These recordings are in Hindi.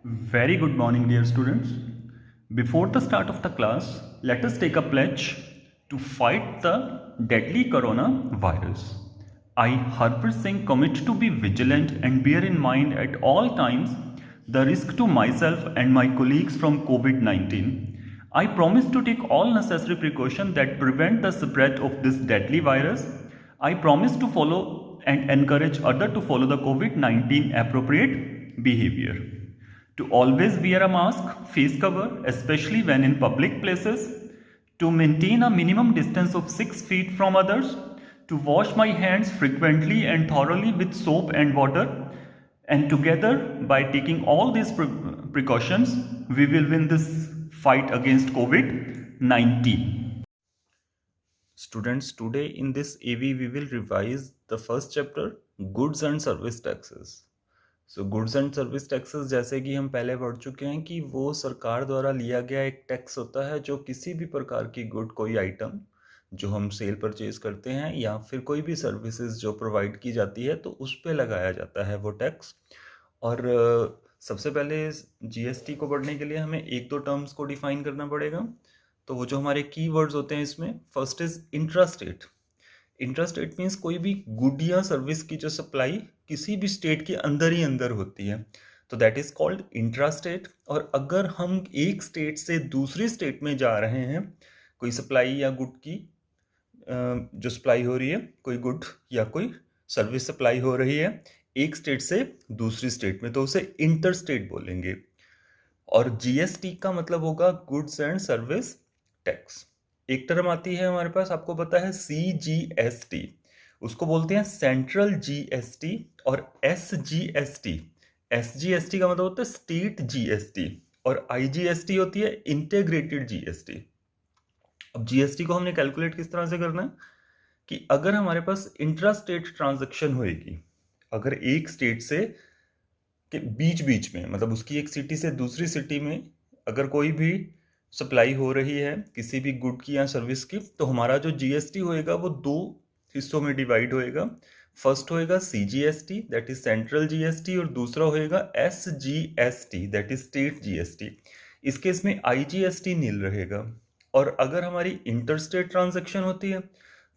Very good morning, dear students. Before the start of the class, let us take a pledge to fight the deadly coronavirus. I, Harpreet Singh, commit to be vigilant and bear in mind at all times the risk to myself and my colleagues from COVID 19. I promise to take all necessary precautions that prevent the spread of this deadly virus. I promise to follow and encourage others to follow the COVID 19 appropriate behavior. To always wear a mask, face cover, especially when in public places, to maintain a minimum distance of 6 feet from others, to wash my hands frequently and thoroughly with soap and water, and together, by taking all these precautions, we will win this fight against COVID-19. Students, today in this AV, we will revise the first chapter, Goods and Service Taxes. Goods and service taxes जैसे कि हम पहले पढ़ चुके हैं कि वो सरकार द्वारा लिया गया एक टैक्स होता है जो किसी भी प्रकार की गुड, कोई आइटम जो हम सेल परचेज करते हैं या फिर कोई भी सर्विसेज जो प्रोवाइड की जाती है तो उस पर लगाया जाता है वो टैक्स। और सबसे पहले जीएसटी को पढ़ने के लिए हमें एक दो टर्म्स को डिफाइन करना पड़ेगा। तो वो जो हमारे की वर्ड्स होते हैं इसमें, first is intrastate. Intrastate means कोई भी गुड या सर्विस की जो सप्लाई किसी भी स्टेट के अंदर ही अंदर होती है, तो दैट इज कॉल्ड इंट्रास्टेट। और अगर हम एक स्टेट से दूसरी स्टेट में जा रहे हैं, कोई सप्लाई या गुड की जो सप्लाई हो रही है, कोई गुड या कोई सर्विस सप्लाई हो रही है एक स्टेट से दूसरी स्टेट में, तो उसे इंटरस्टेट बोलेंगे। और जीएसटी का मतलब होगा गुड्स एंड सर्विस टैक्स। एक टर्म आती है हमारे पास, आपको पता है CGST, उसको बोलते हैं सेंट्रल जीएसटी। और SGST, SGST का मतलब होता है स्टेट जीएसटी, और IGST होती है इंटीग्रेटेड जीएसटी। अब जीएसटी को हमने कैलकुलेट किस तरह से करना है कि अगर हमारे पास इंट्रा स्टेट ट्रांजैक्शन होएगी, अगर एक स्टेट से के बीच बीच में, मतलब उसकी एक सिटी से दूसरी सिटी में अगर कोई भी सप्लाई हो रही है किसी भी गुड की या सर्विस की, तो हमारा जो जीएसटी होएगा वो दो हिस्सों में डिवाइड होएगा। फर्स्ट होएगा CGST that is central GST, और दूसरा होएगा SGST that is state GST. इस केस में IGST नील रहेगा। और अगर हमारी इंटरस्टेट ट्रांजैक्शन होती है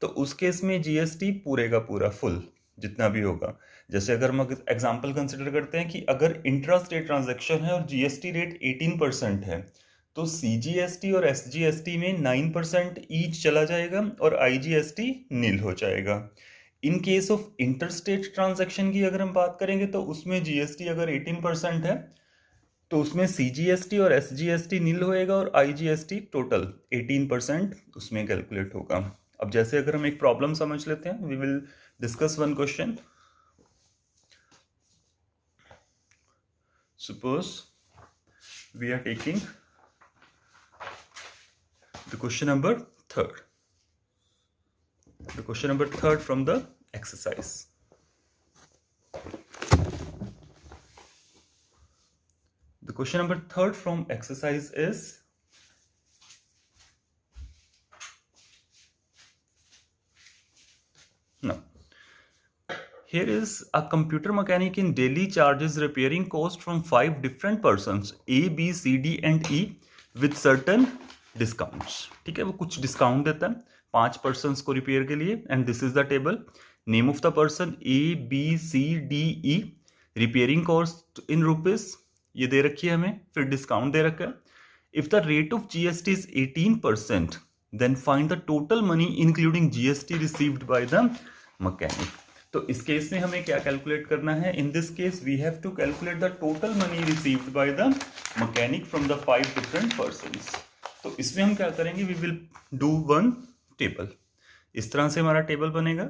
तो उस केस में जीएसटी पूरे का पूरा फुल जितना भी होगा। जैसे अगर हम एग्जांपल कंसिडर करते हैं कि अगर इंट्रा स्टेट ट्रांजैक्शन है और जीएसटी रेट 18% है, तो CGST और SGST में 9% ईच चला जाएगा और IGST नील हो जाएगा। In case of interstate transaction की अगर हम बात करेंगे तो उसमें GST अगर 18% है तो उसमें CGST और SGST नील होएगा और IGST टोटल 18% उसमें कैलकुलेट होगा। अब जैसे अगर हम एक प्रॉब्लम समझ लेते हैं, we will discuss one question. Suppose we are taking the question number 3rd. The question number 3rd from the exercise. The question number 3rd from exercise is, now here is a computer mechanic in Delhi charges repairing cost from 5 different persons A, B, C, D and E with certain discounts. ठीक है, वो कुछ डिस्काउंट देता है 5 पर्सन को रिपेयर के लिए। And this is the table, name of the person ABCDE, repairing cost in rupees ये दे रखी है हमें, फिर डिस्काउंट दे रखा है। If the rate of GST is 18%, then find the total money including GST received by the mechanic. तो इस केस में हमें क्या कैलकुलेट करना है? In this case we have to calculate the total money received by the mechanic from the 5 different persons. तो इसमें हम क्या करेंगे, we will do one table. इस तरह से हमारा टेबल बनेगा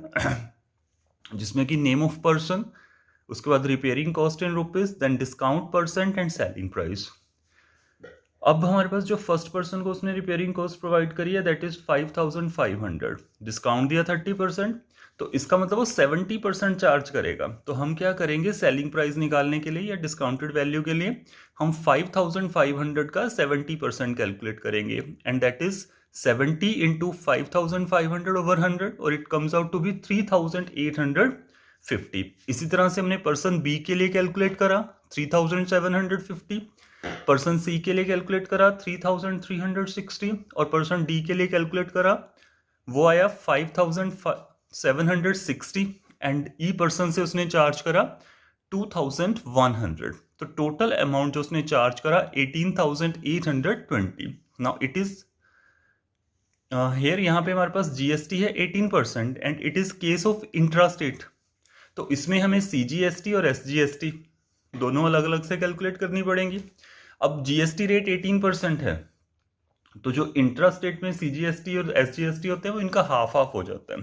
जिसमें कि नेम ऑफ पर्सन, उसके बाद repairing cost in rupees, then discount percent and selling price. अब हमारे पास जो फर्स्ट पर्सन को उसने रिपेयरिंग कॉस्ट प्रोवाइड करी है दैट इज 5500, डिस्काउंट दिया 30%, तो इसका मतलब वो 70% चार्ज करेगा। तो हम क्या करेंगे, सेलिंग प्राइस निकालने के लिए या डिस्काउंटेड वैल्यू के लिए हम 5500 का 70% कैलकुलेट करेंगे, and that is 70 into 5500 over 100, और it comes out to be 3800 50। इसी तरह से हमने पर्सन बी के लिए कैलकुलेट करा 3750, पर्सन सी के लिए कैलकुलेट करा 3360 और पर्सन डी के लिए कैलकुलेट करा वो आया 5760 एंड ई पर्सन से उसने चार्ज करा 2100। तो टोटल अमाउंट जो उसने चार्ज करा 18,820। नाउ इट इज हियर यहाँ पे हमारे पास जीएसटी है 18% and it is case of intrastate. तो इसमें हमें सीजीएसटी और एसजीएसटी दोनों अलग अलग से कैलकुलेट करनी पड़ेंगी। अब जीएसटी रेट 18% है, तो जो इंट्रास्टेट में सीजीएसटी और एसजीएसटी होते हैं वो इनका हाफ हाफ हो जाता है।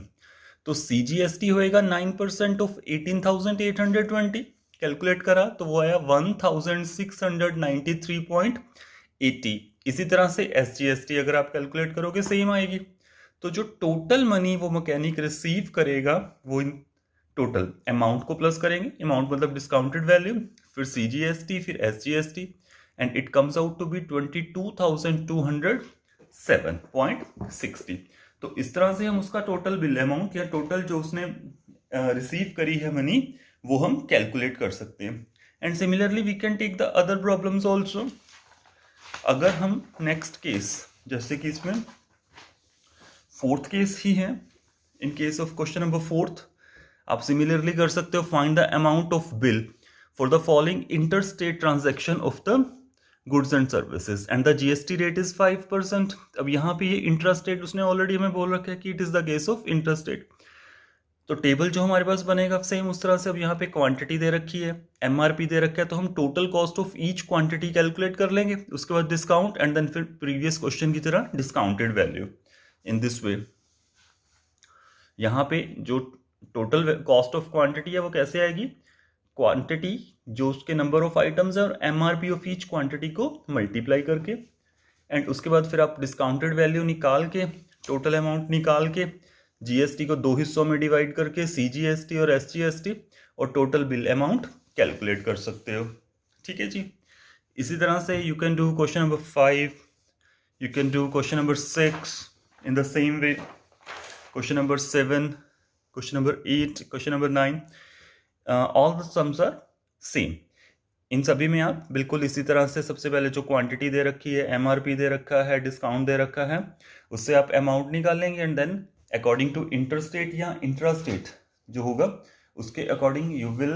तो सीजीएसटी होएगा 9% ऑफ 18,820, कैलकुलेट करा तो वो आया 1,693.80। इसी तरह से एसजीएसटी अगर आप कैलकुलेट करोगे सेम आएगी। तो जो टोटल मनी वो मैकेनिक रिसीव करेगा वो इन टोटल अमाउंट को प्लस करेंगे, अमाउंट मतलब डिस्काउंटेड वैल्यू, फिर सीजीएसटी, फिर SGST, and it comes out to be 22,207.60। तो इस तरह से हम उसका टोटल बिल अमाउंट या टोटल जो उसने रिसीव करी है मनी वो हम कैलकुलेट कर सकते हैं। And similarly we can take the other problems also. अगर हम नेक्स्ट केस, जैसे कि इसमें फोर्थ केस ही है, in case of question number fourth आप सिमिलरली कर सकते हो, find the amount of bill for the following interstate transaction of the goods and services and the GST rate is 5%। अब यहाँ पे ये इंट्रास्टेट उसने ऑलरेडी हमें बोल रखा है कि it is the case of intrastate. तो टेबल जो हमारे पास बनेगा सेम उस तरह से। अब यहाँ पे क्वांटिटी दे रखी है, एमआरपी दे रखा है, तो हम total cost of each quantity calculate कर लेंगे, उसके बाद डिस्काउंट एंड देन फिर प्रीवियस क्वेश्चन की तरह डिस्काउंटेड वैल्यू इन दिस वे। यहाँ पे जो टोटल कॉस्ट ऑफ क्वांटिटी है वो कैसे आएगी, क्वांटिटी जो उसके नंबर ऑफ आइटम्स है और एमआरपी ऑफ ईच क्वांटिटी को मल्टीप्लाई करके, एंड उसके बाद फिर आप डिस्काउंटेड वैल्यू निकाल के, टोटल अमाउंट निकाल के, जीएसटी को दो हिस्सों में डिवाइड करके सीजीएसटी और एसजीएसटी, और टोटल बिल अमाउंट कैलकुलेट कर सकते हो। ठीक है जी। इसी तरह से you can do question number 5, you can do question number 6 in the same way, question number 7, question number 8, question number 9, all the sums are same. इन सभी में आप बिल्कुल इसी तरह से सबसे पहले जो क्वांटिटी दे रखी है, एमआरपी दे रखा है, डिस्काउंट दे रखा है, उससे आप अमाउंट निकालेंगे and then according to interstate या इंट्रास्टेट जो होगा उसके according you will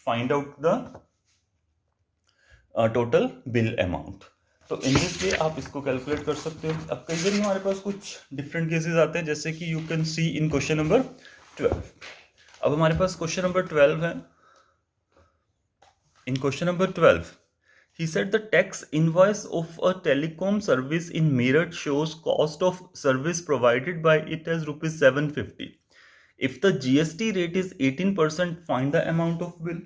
find out the total bill amount. तो इन दिस वे आप इसको कैलकुलेट कर सकते हो। अब कई बार हमारे पास कुछ डिफरेंट केसेस आते हैं, जैसे कि you can see in question number 12। अब हमारे पास क्वेश्चन नंबर 12 है। In question number 12, he said the tax invoice of a telecom service in Meerut shows cost of service provided by it as rupees 750. If the GST rate is 18%, find the amount of bill.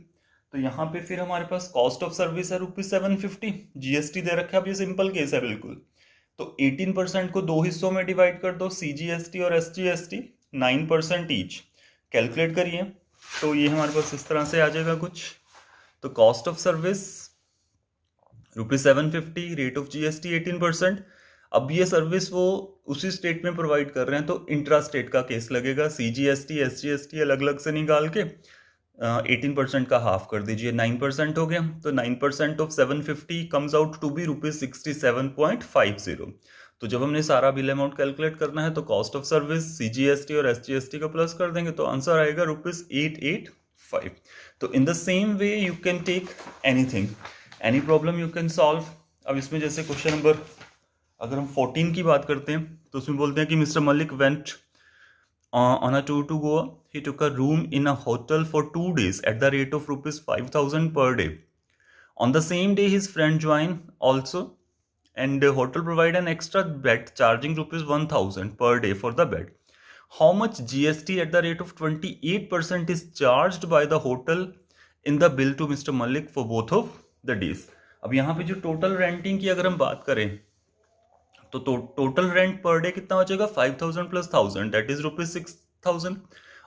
तो यहाँ पे फिर हमारे पास कॉस्ट ऑफ सर्विस है रुपीज 750, जीएसटी दे रखा है। अब ये सिंपल केस है बिल्कुल। तो 18% को दो हिस्सों में डिवाइड कर दो, सीजीएसटी और एसजीएसटी 9% ईच, कैलकुलेट करिए। तो ये हमारे पास इस तरह से आ जाएगा कुछ। तो cost of service rupees 750, rate of GST 18%। अब ये सर्विस वो उसी स्टेट में प्रोवाइड कर रहे हैं तो इंट्रा स्टेट का केस लगेगा। सीजीएसटी एसजीएसटी अलग अलग से निकाल के 18% का हाफ कर दीजिए, 9% हो गया। तो 9% of 750 comes out to be rupees 67.50। तो जब हमने सारा बिल अमाउंट कैलकुलेट करना है तो कॉस्ट ऑफ सर्विस, सीजीएसटी और एसजीएसटी का प्लस कर देंगे, तो आंसर आएगा रुपीज 885। तो in the same way you can take anything, any problem you can solve. अब इसमें जैसे क्वेश्चन नंबर अगर हम 14 की बात करते हैं तो उसमें बोलते हैं कि mister Malik went on a tour to Goa, he took a room in a hotel for 2 days at the rate of rupees 5000 per day. On the same day his friend join also and the hotel provide an extra bed charging rupees 1000 per day for the bed. How much GST at the rate of 28% is charged by the hotel in the bill to Mr. Malik for both of the days? अब यहाँ पे जो टोटल रेंटिंग की अगर हम बात करें तो टोटल रेंट पर डे कितना हो जाएगा 5000 प्लस 1000 दैट इज रुपीज 6000।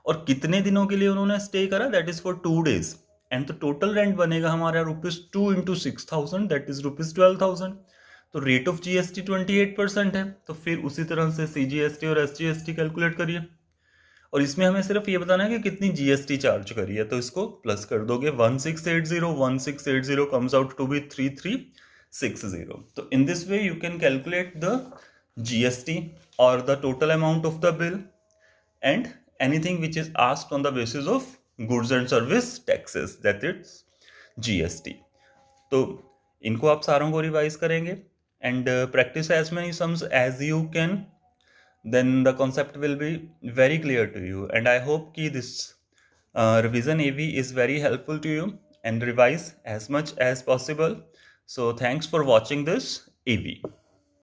और कितने दिनों के लिए उन्होंने स्टे करा, that is for 2 days। And तो टोटल रेंट बनेगा हमारा rupees 2 into 6000 that is rupees 12000। तो रेट ऑफ जीएसटी 28% है, तो फिर उसी तरह से सीजीएसटी और एसजीएसटी कैलकुलेट करिए। और इसमें हमें सिर्फ ये बताना है कि कितनी जीएसटी चार्ज करी है, तो इसको प्लस कर दोगे। 1680 कम्स आउट टू बी 3360। तो in this way you can calculate the GST और the total amount of the bill and anything which is asked on the basis of goods and service taxes, that is GST। तो इनको आप सारों को रिवाइज करेंगे and practice as many sums as you can, then the concept will be very clear to you, and I hope कि this revision AV is very helpful to you, and revise as much as possible. So thanks for watching this AV.